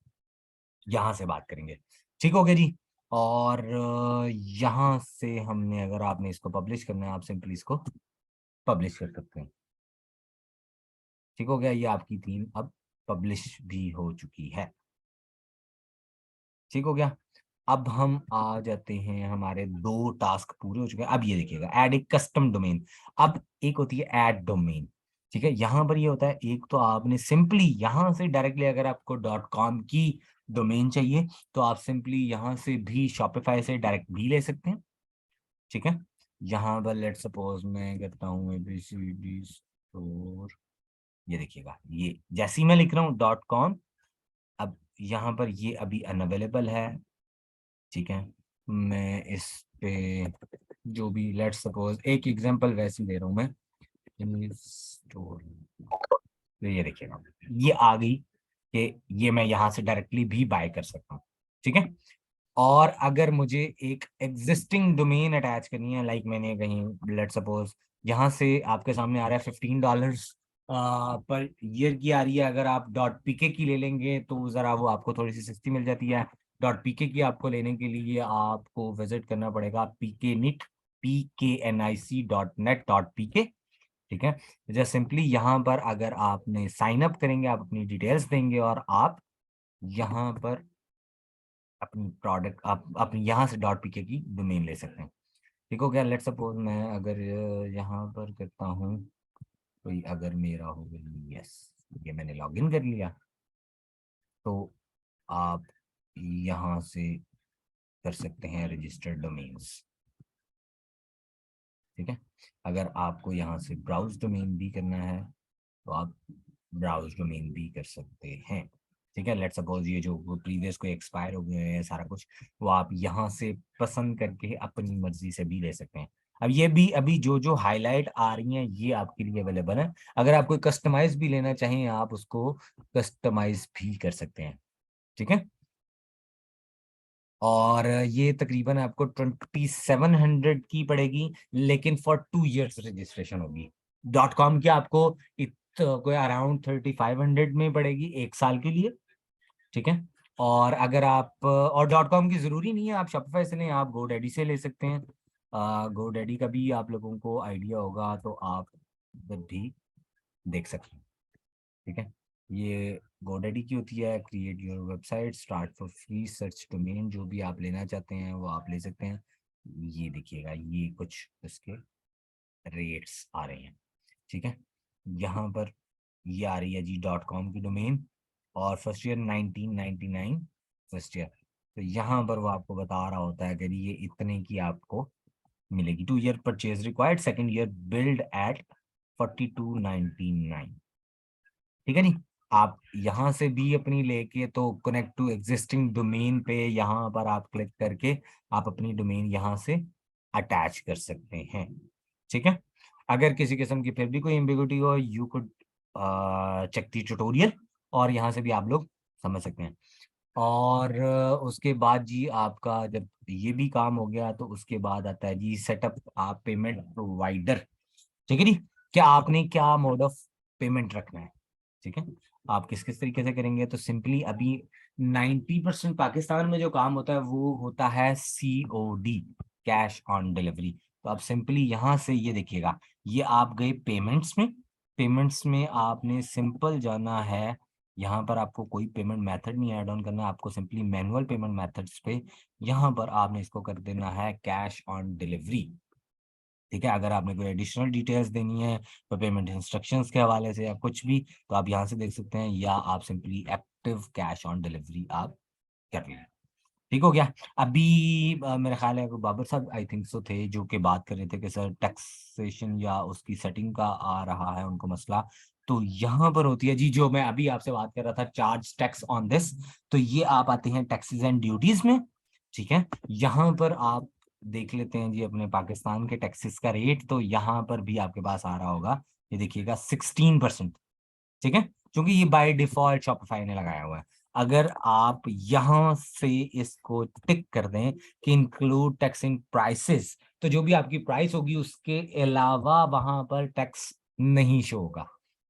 यहाँ से बात करेंगे। ठीक हो गया जी। और यहाँ से हमने, अगर आपने इसको पब्लिश करना है, आप सिंपली इसको पब्लिश कर सकते हैं। ठीक हो गया, ये आपकी थीम अब पब्लिश भी हो चुकी है। ठीक हो गया। अब हम आ जाते हैं, हमारे 2 टास्क पूरे हो चुके हैं। अब ये देखिएगा, ऐड ए कस्टम डोमेन। अब एक होती है ऐड डोमेन। ठीक है, यहाँ पर ये होता है, एक तो आपने सिंपली यहाँ से डायरेक्टली, अगर आपको .com की डोमेन चाहिए, तो आप सिंपली यहाँ से भी शॉपिफाई से डायरेक्ट भी ले सकते हैं। ठीक है, यहाँ पर लेट सपोज मैं करता हूँ ABCD स्टोर, ये देखिएगा, ये जैसे ही मैं लिख रहा हूँ .com, अब यहाँ पर ये अभी अनअवेलेबल है। ठीक है, मैं इस पे जो भी लेट्स सपोज एक एग्जांपल वैसे दे रहा हूँ मैं, स्टोर, तो ये देखिएगा, ये आ गई कि ये मैं यहाँ से डायरेक्टली भी बाय कर सकता हूँ। ठीक है, और अगर मुझे एक एग्जिस्टिंग डोमेन अटैच करनी है, लाइक मैंने कहीं लेट सपोज यहाँ से आपके सामने आ रहा है $15 पर ईयर की आ रही है, अगर आप .pk की ले लेंगे तो जरा वो आपको थोड़ी सी सस्ती मिल जाती है। .pk की आपको लेने के लिए आपको विजिट करना पड़ेगा pknic.net.pk। ठीक है, जैसे सिंपली यहाँ पर अगर आपने साइन अप करेंगे, आप अपनी डिटेल्स देंगे और आप यहाँ पर अपनी प्रोडक्ट, आप अपनी यहाँ से .pk की डोमेन ले सकते हैं। ठीक हो गया। लेट सपोज मैं अगर यहाँ पर करता हूँ, कोई अगर मेरा हो गया, यस, ये मैंने लॉगिन कर लिया, तो आप यहाँ से कर सकते हैं रजिस्टर्ड डोमेन्स। ठीक है, अगर आपको यहाँ से ब्राउज डोमेन भी करना है, तो आप ब्राउज डोमेन भी कर सकते हैं। ठीक है, लेट सपोज ये जो प्रीवियस को एक्सपायर हो गए हैं सारा कुछ, वो आप यहाँ से पसंद करके अपनी मर्जी से भी ले सकते हैं। अब ये भी अभी जो जो हाईलाइट आ रही हैं, ये आपके लिए अवेलेबल है। अगर आप कोई कस्टमाइज भी लेना चाहें, आप उसको कस्टमाइज भी कर सकते हैं। ठीक है, और ये तकरीबन आपको 2700 की पड़ेगी, लेकिन फॉर 2 years रजिस्ट्रेशन होगी। .com की आपको कोई अराउंड 3500 में पड़ेगी 1 साल के लिए। ठीक है, और अगर आप और .com की जरूरी नहीं है आप शॉपिफाई से लें, आप GoDaddy से ले सकते हैं। GoDaddy का भी आप लोगों को आइडिया होगा, तो आप भी देख सकते हैं। ठीक है, ये GoDaddy की होती है, create your website, start for free, search domain, जो भी आप लेना चाहते हैं वो आप ले सकते हैं। ये देखिएगा, ये कुछ इसके रेट्स आ रहे हैं। ठीक है, यहाँ पर ये आ रही है जी .com की डोमेन, और फर्स्ट ईयर 1999 फर्स्ट ईयर। तो यहाँ पर वो आपको बता रहा होता है कि ये इतने की आपको मिलेगी। 2 year purchase required, second year build eight 4299। ठीक है नी, आप यहाँ से भी अपनी लेके तो कनेक्ट टू एग्जिस्टिंग डोमेन पे यहाँ पर आप क्लिक करके आप अपनी डोमेन यहाँ से अटैच कर सकते हैं। ठीक है, अगर किसी किस्म की फिर भी कोई एम्बिगुइटी हो, you could check the tutorial, और यहाँ से भी आप लोग समझ सकते हैं। और उसके बाद जी आपका जब ये भी काम हो गया तो उसके बाद आता है जी सेटअप आप पेमेंट प्रोवाइडर। ठीक है जी, क्या आपने क्या मोड ऑफ पेमेंट रखना है। ठीक है, आप किस किस तरीके से करेंगे, तो सिंपली अभी 90% पाकिस्तान में जो काम होता है वो होता है COD, कैश ऑन डिलीवरी। तो आप सिंपली यहाँ से ये देखिएगा, ये आप गए पेमेंट्स में आपने सिंपल जाना है। यहाँ पर आपको कोई पेमेंट मेथड नहीं ऐड ऑन करना, आपको सिंपली मैनुअल पेमेंट मेथड्स पे यहाँ पर आपने इसको कर देना है कैश ऑन डिलीवरी। ठीक है, अगर आपने कोई एडिशनल डिटेल्स देनी है तो पेमेंट इंस्ट्रक्शंस के हवाले से या कुछ भी, तो आप यहाँ से देख सकते हैं, या आप simply active cash on delivery आप कर लें। ठीक हो गया। अभी मेरा ख्याल है बाबर साहब आई थिंक सो थे जो कि बात कर रहे थे कि सर टैक्सेशन या उसकी सेटिंग का आ रहा है उनको मसला। तो यहाँ पर होती है जी, जो मैं अभी आपसे बात कर रहा था, चार्ज टैक्स ऑन दिस। तो ये आप आते हैं टैक्सेस एंड ड्यूटीज में। ठीक है, यहाँ पर आप देख लेते हैं जी अपने पाकिस्तान के टैक्सेस का रेट, तो यहाँ पर भी आपके पास आ रहा होगा, ये देखिएगा 16%। ठीक है, क्योंकि ये बाय डिफॉल्ट शॉपिफाई ने लगाया हुआ है। अगर आप यहां से इसको टिक कर दें कि इंक्लूड टैक्स इन प्राइसेस, तो जो भी आपकी प्राइस होगी उसके अलावा वहां पर टैक्स नहीं शो होगा।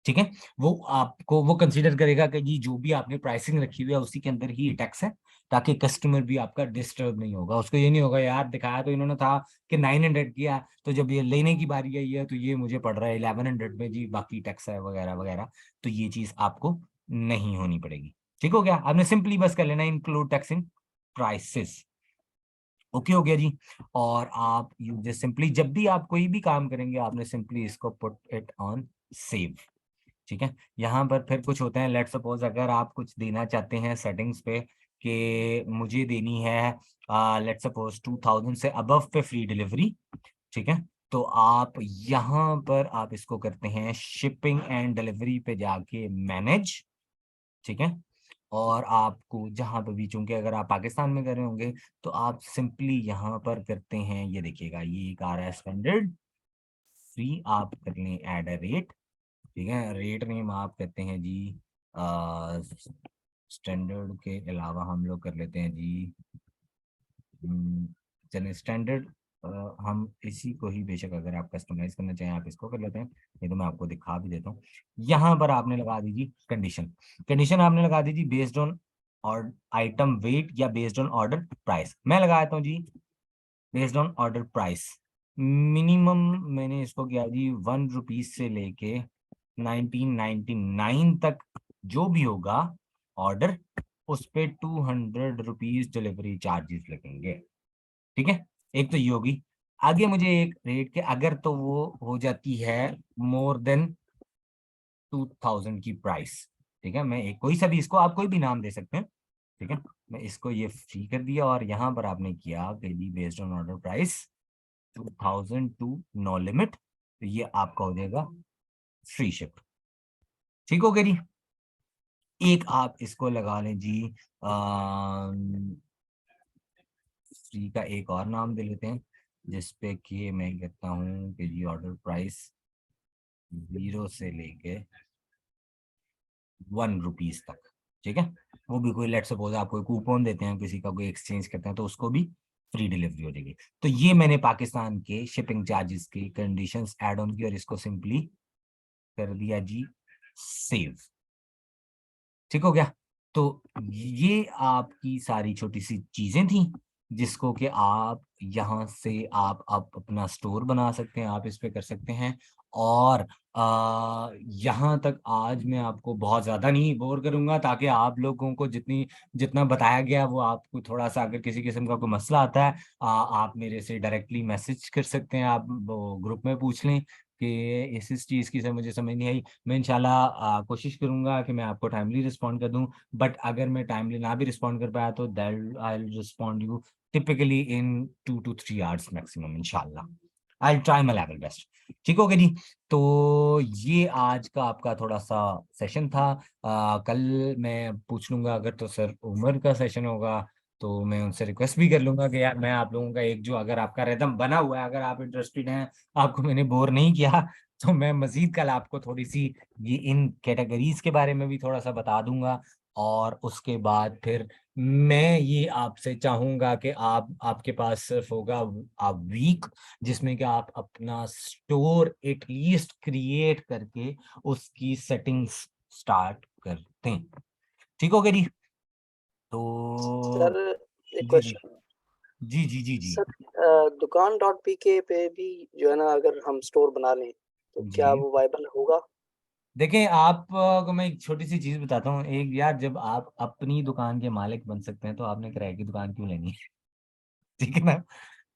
ठीक है, वो आपको वो कंसीडर करेगा कि जी जो भी आपने प्राइसिंग रखी हुई है उसी के अंदर ही टैक्स है, ताकि कस्टमर भी आपका डिस्टर्ब नहीं होगा। उसको ये नहीं होगा यार दिखाया तो इन्होंने था कि 900 किया, तो जब ये लेने की बारी आई है तो ये मुझे पड़ रहा है 1100 में जी, बाकी टैक्स है वगैरह वगैरह। तो ये चीज आपको नहीं होनी पड़ेगी। ठीक हो गया, आपने सिंपली बस कर लेना include tax in prices. Okay हो गया जी। और आप यू सिंपली जब भी आप कोई भी काम करेंगे आपने सिंपली इसको पुट इट ऑन सेव। ठीक है, यहाँ पर फिर कुछ होते हैं, लेट सपोज अगर आप कुछ देना चाहते हैं सेटिंग्स पे कि मुझे देनी है लेट सपोज 2000 से अबव पे फ्री डिलीवरी। ठीक है, तो आप यहाँ पर आप इसको करते हैं शिपिंग एंड डिलीवरी पे जाके मैनेज। ठीक है, और आपको जहां पर भी, चूंकि अगर आप पाकिस्तान में कर रहे होंगे तो आप सिंपली यहाँ पर करते हैं, ये देखिएगा ये एक आ रहा है स्टैंडर्ड फ्री, आप कर लें एड अ रेट। ठीक है, रेट नेम आप कहते हैं जी स्टैंडर्ड के अलावा हम लोग कर लेते हैं जी चलिए स्टैंडर्ड, हम इसी को ही बेशक अगर आप कस्टमाइज करना चाहें आप इसको कर लेते हैं, नहीं तो मैं आपको दिखा भी देता हूँ। यहाँ पर आपने लगा दीजिए कंडीशन आपने लगा दीजिए बेस्ड ऑन और आइटम वेट या बेस्ड ऑन ऑर्डर प्राइस। मैं लगाता हूँ जी based on order price. Minimum मैंने इसको किया जी 1 रुपीज से लेके 1999 तक जो भी होगा ऑर्डर, उस पे 200 रुपीज डिलीवरी चार्जेस लगेंगे। ठीक है, एक तो ये होगी। आगे मुझे एक रेट के अगर तो वो हो जाती है मोर देन 2000 की प्राइस। ठीक है, मैं एक कोई सा भी, इसको आप कोई भी नाम दे सकते हैं। ठीक है, मैं इसको ये फ्री कर दिया और यहाँ पर आपने किया कि based on order price 2000 to no limit, तो ये आपका हो जाएगा फ्री शिप। ठीक हो गया जी। एक आप इसको लगा लें जी फ्री का एक और नाम दे लेते हैं, जिसपे कि मैं कहता हूँ कि जी ऑर्डर प्राइस 0 से लेके 1 रुपीज तक। ठीक है, वो भी कोई लेट सपोज आप कोई कूपन देते हैं किसी का, कोई एक्सचेंज करते हैं तो उसको भी फ्री डिलीवरी हो जाएगी। तो ये मैंने पाकिस्तान के शिपिंग चार्जेस की कंडीशंस ऐड ऑन की और इसको सिंपली कर दिया जी सेव। ठीक हो गया, तो ये आपकी सारी छोटी सी चीजें थी जिसको कि आप यहाँ से आप अपना स्टोर बना सकते हैं, आप इस पे कर सकते हैं। और यहाँ तक आज मैं आपको बहुत ज़्यादा नहीं बोर करूँगा, ताकि आप लोगों को जितना बताया गया वो आपको थोड़ा सा, अगर किसी किस्म का कोई मसला आता है आप मेरे से डायरेक्टली मैसेज कर सकते हैं, आप वो ग्रुप में पूछ लें कि इस चीज़ की सर मुझे समझ नहीं आई। मैं इंशाल्लाह कोशिश करूँगा कि मैं आपको टाइमली रिस्पॉन्ड कर दूँ, बट अगर मैं टाइमली ना भी रिस्पॉन्ड कर पाया तो that I will respond you typically in 2 to 3 hours maximum इंशाल्लाह। I will try my level best. ठीक हो गया जी। तो ये आज का आपका थोड़ा सा सेशन था। कल मैं पूछ लूंगा, अगर तो सर उमर का सेशन होगा तो मैं उनसे रिक्वेस्ट भी कर लूंगा कि यार मैं आप लोगों का एक जो अगर आपका रिदम बना हुआ है, अगर आप इंटरेस्टेड हैं, आपको मैंने बोर नहीं किया, तो मैं मजीद कल आपको थोड़ी सी ये इन कैटेगरीज के बारे में भी थोड़ा सा बता दूंगा। और उसके बाद फिर मैं ये आपसे चाहूंगा कि आपके पास सिर्फ होगा आप वीक, जिसमें कि आप अपना स्टोर एटलीस्ट क्रिएट करके उसकी सेटिंग्स स्टार्ट कर दें। ठीक हो गया जी। तो सर एक जी जी क्वेश्चन जी जी जी जी सर, दुकान.pk पे भी जो है ना, अगर हम स्टोर बना लें तो क्या जी। वो वाइबल होगा? देखें, आप को मैं एक छोटी सी चीज बताता हूँ। एक यार, जब आप अपनी दुकान के मालिक बन सकते हैं तो आपने किराए की दुकान क्यों लेनी है? ठीक है ना।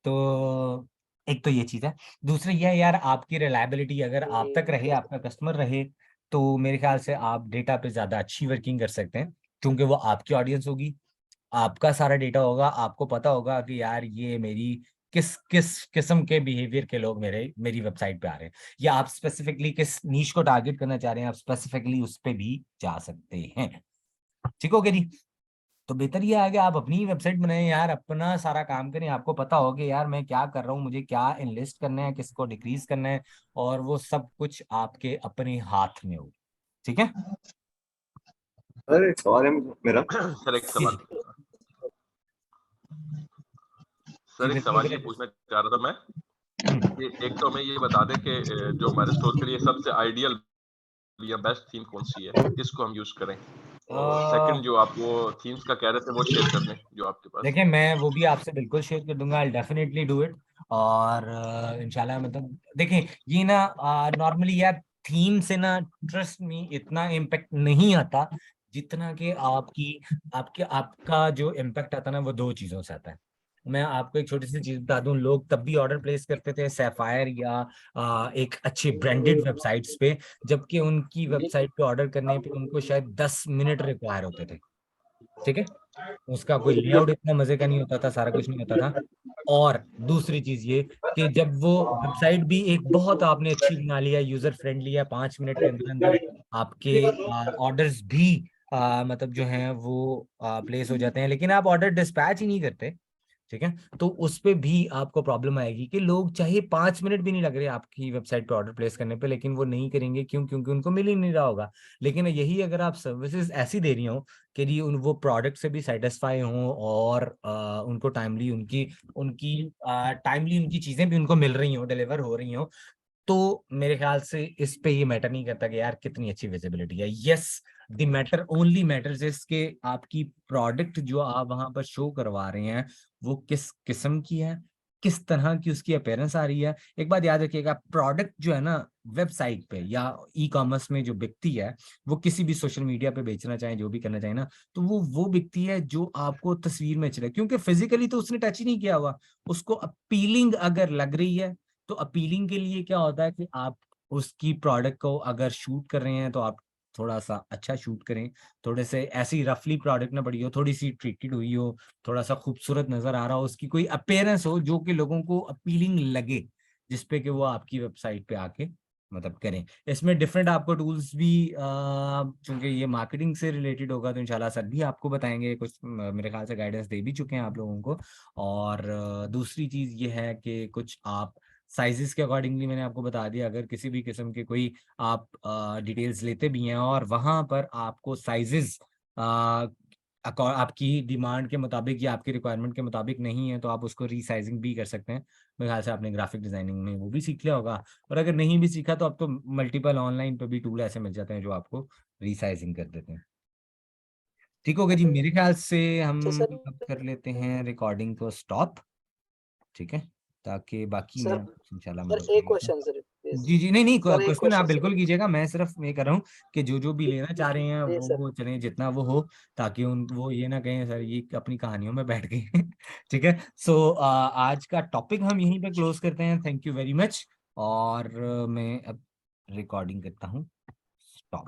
तो एक तो ये चीज है। दूसरी ये है यार, आपकी रिलायबिलिटी अगर आप तक रहे, जी आपका कस्टमर रहे, तो मेरे ख्याल से आप डेटा पे ज्यादा अच्छी वर्किंग कर सकते हैं, क्योंकि वो आपकी ऑडियंस होगी, आपका सारा डेटा होगा, आपको पता होगा कि यार ये मेरी किस किस किस्म के बिहेवियर के लोग मेरी वेबसाइट पे आ रहे हैं, या आप स्पेसिफिकली किस नीश को टारगेट करना चाह रहे हैं, आप स्पेसिफिकली उस पे भी जा सकते हैं। ठीक हो गया जी। तो बेहतर ये है कि आप अपनी वेबसाइट बनाएं यार, अपना सारा काम करें, आपको पता हो कि यार मैं क्या कर रहा हूँ, मुझे क्या इनलिस्ट करना है, किसको डिक्रीज करना है, और वो सब कुछ आपके अपने हाथ में हो। ठीक है। अरे एक सवाल है मेरा। सर एक जी सवाल जी जी, सर एक बिल्कुल सवाल ये बिल्कुल। पूछना चाह रहा था मैं कि एक तो हमें ये बता दें कि जो हमारे स्टोर के लिए सबसे आइडियल या बेस्ट थीम कौन सी है, किसको हम यूज करें, और सेकंड जो आप वो थीम्स का कह रहे थे वो शेयर कर दें जो आपके पास। देखिए, मैं वो भी आपसे बिल्कुल शेयर कर दूंगा, आई डेफिनेटली डू इट। और इंशाल्लाह, मतलब देखें, ये ना नॉर्मली यार थीम से ना, ट्रस्ट में इतना इम्पेक्ट नहीं आता जितना कि आपका जो इम्पेक्ट आता है ना, वो दो चीजों से आता है। मैं आपको एक छोटी सी चीज बता दूं, लोग तब भी ऑर्डर प्लेस करते थे सैफायर या एक अच्छी ब्रांडेड वेबसाइट्स पे, जबकि उनकी वेबसाइट पे ऑर्डर करने पे उनको शायद 10 मिनट रिक्वायर होते थे। ठीक है। उसका कोई लेआउट इतना मजे का नहीं होता था, सारा कुछ नहीं होता था। और दूसरी चीज ये कि जब वो वेबसाइट भी एक बहुत आपने अच्छी बना लिया, यूजर फ्रेंडली है, 5 मिनट के अंदर अंदर आपके ऑर्डर्स भी मतलब जो है वो प्लेस हो जाते हैं, लेकिन आप ऑर्डर डिस्पैच ही नहीं करते। ठीक है। तो उस पे भी आपको प्रॉब्लम आएगी कि लोग चाहे 5 मिनट भी नहीं लग रहे आपकी वेबसाइट पे ऑर्डर प्लेस करने पे, लेकिन वो नहीं करेंगे। क्यों? क्योंकि उनको मिल ही नहीं रहा होगा। लेकिन यही अगर आप सर्विसेज ऐसी दे रही हो कि जी वो प्रोडक्ट से भी सेटिस्फाई हों, और उनको टाइमली उनकी उनकी टाइमली उनकी चीजें भी उनको मिल रही हो, डिलीवर हो रही हो, तो मेरे ख्याल से इस पे ये मैटर नहीं करता कि यार कितनी अच्छी विजिबिलिटी है। Yes, the matter only matters is के आपकी प्रोडक्ट जो आप वहां पर शो करवा रहे हैं वो किस किस्म की है, किस तरह की उसकी अपीयरेंस आ रही है। एक बात याद रखिएगा, प्रोडक्ट जो है ना वेबसाइट पे या ई कॉमर्स में जो बिकती है, वो किसी भी सोशल मीडिया पे बेचना चाहे, जो भी करना चाहे ना, तो वो बिकती है जो आपको तस्वीर में चले, क्योंकि फिजिकली तो उसने टच ही नहीं किया हुआ। उसको अपीलिंग अगर लग रही है, तो अपीलिंग के लिए क्या होता है कि आप उसकी प्रोडक्ट को अगर शूट कर रहे हैं तो आप थोड़ा सा अच्छा शूट करें, थोड़े से ऐसी रफली प्रोडक्ट ना पड़ी हो, थोड़ी सी ट्रीटेड हुई हो, थोड़ा सा खूबसूरत नजर आ रहा हो, उसकी कोई अपीयरेंस हो जो कि लोगों को अपीलिंग लगे, जिसपे कि वो आपकी वेबसाइट पे आके मतलब करें। इसमें डिफरेंट आपको टूल्स भी चूंकि ये मार्केटिंग से रिलेटेड होगा तो इंशाल्लाह सर भी आपको बताएंगे, कुछ मेरे ख्याल से गाइडेंस दे भी चुके हैं आप लोगों को। और दूसरी चीज ये है कि कुछ आप साइजेस के अकॉर्डिंगली मैंने आपको बता दिया, अगर किसी भी किस्म के कोई आप डिटेल्स लेते भी हैं और वहां पर आपको साइजेस आपकी डिमांड के मुताबिक या आपकी रिक्वायरमेंट के मुताबिक नहीं है, तो आप उसको रीसाइजिंग भी कर सकते हैं। मेरे ख्याल से आपने ग्राफिक डिजाइनिंग में वो भी सीख लिया होगा। और अगर नहीं भी सीखा तो अब तो मल्टीपल ऑनलाइन पे भी टूल ऐसे मिल जाते हैं जो आपको रीसाइजिंग कर देते हैं। ठीक हो गया जी, मेरे ख्याल से हम अच्छा सर, अब कर लेते हैं रिकॉर्डिंग को स्टॉप, ठीक है, ताकि बाकी मैं सर इंशाल्लाह सर मदद एक करूंगा। Question sir please. जी जी, नहीं नहीं, सर एक क्वेश्चन आप क्वेश्चन बिल्कुल सर। कीजिएगा, मैं सिर्फ ये कर रहा हूँ कि जो भी लेना चाह रहे हैं जी सर। वो चलें जितना वो हो, ताकि उन वो ये ना कहें सर ये अपनी कहानियों में बैठ गए। ठीक है, सो आज का टॉपिक हम यहीं पे क्लोज करते हैं। थैंक यू वेरी मच, और मैं अब रिकॉर्डिंग करता हूँ।